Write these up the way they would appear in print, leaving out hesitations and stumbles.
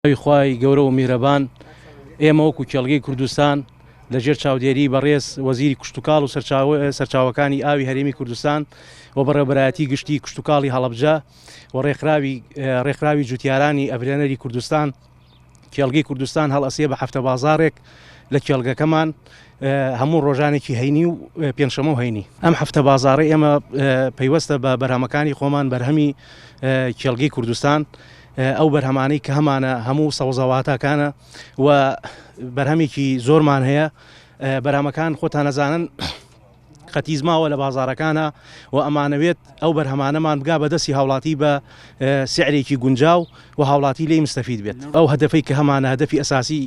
خوای گەورە و میهرەبان ئێمە وەکو کێڵگەی کوردستان لەژێر چاودێری بەڕێز وەزیری کشتتوکاڵ و سەرچاوەکانی ئاوی هەرێمی کوردستان و بەڕێبەرایەتی گشتی کشتتوکاڵی هەڵەبجە و ڕێکخراوی جوتیارانی ئەڤرێنەری کوردستان کێڵگەی کوردستان هەڵئەسێ بە هەفتە بازارێک لە کێڵگەکەمان هەموو ڕۆژانێکی هەینی و پێنجشەمە و هەینی ئەم هەفتە بازاڕی ئێمە پەیوەستە بە بەرهەمەکانی خۆمان بەرهەمی کێڵگەی کوردستان ئەو بەرهەمانەی کە هەمانە هەموو سەوزەواتەکانە و بەرهەمێکی زۆرمان هەیە. بەرهەمەکان خۆتان نەزانن قەتیزماوە لە بازارەکانە و ئەمانەوێت ئەو بەرهەمانەمان بگا بەدەستی هاوڵاتی بە سعرێکی گونجاو و هاوڵاتی لێی مستەفید بێت. ئەو هەدەفەی کە هەمانە هەدەفی ئەساسی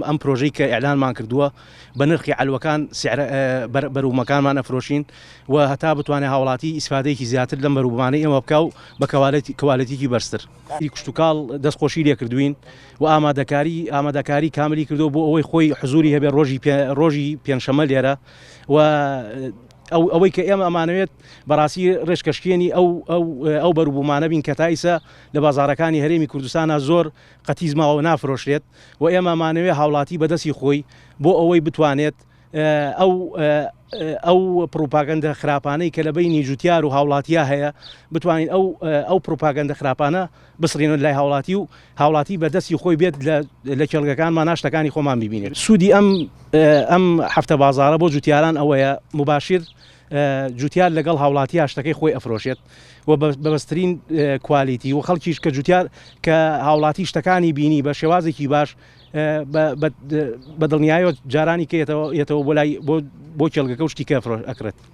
ئەم پرۆژەی کە ئیعلانمان کردووە بە نرخی عەلوەکان بەروومەکانمان ئەفرۆشین و هەتا بتوانێت هاوڵاتی ئیسفادەیەکی زیاتر لەم بەروومانەی ئێمە بکا و بە کەوالەتیکی بەرزتر. کشتتوکاڵ دەستخۆشی لێکردوین و ئامادەکاری کاملی کردو بۆ ئەوەی خۆی حزوری هەبێت ڕۆژی پێنجشەمە لێرە و ئەوەی کە ئێمە ئەمانەوێت بەڕاستی ڕێژکەشکێنی ئەو بەرووبوومانە بین کە تایسە لە بازارەکانی هەرێمی کوردستانە زۆر قەتیزماوە نافرۆشرێت و ئێمە ئەمانەوێت هاوڵاتی بەدەستی خۆی بۆ ئەوەی بتوانێت ئەو پروپاگەندە خراپانەی کە لە بینی جوتیار و هاوڵاتیە هەیە بتوانین ئەو پروپاگەندە خراپانە بسڕێنن لای هاوڵاتی و هاوڵاتی بەدەستی خۆی بێت لە کێڵگەکانمان ناشتەکانی خۆمان ببینێت. سوودی ئەم هەفتە بازارە بۆ جوتیاران ئەوەیە مباشر جوتیار لەگەڵ هاوڵاتی هاشتەکەی خۆی ئەفرۆشێت و بەبەسترین کوالیتی و خەڵکیش کە جوتیار کە هاوڵاتی شتەکانی بینی بە شێوازێکی باش بە دڵنیایەوە جارانی کە یێتەوە بۆ کێڵگەکە و شتی کە ئەکرێت.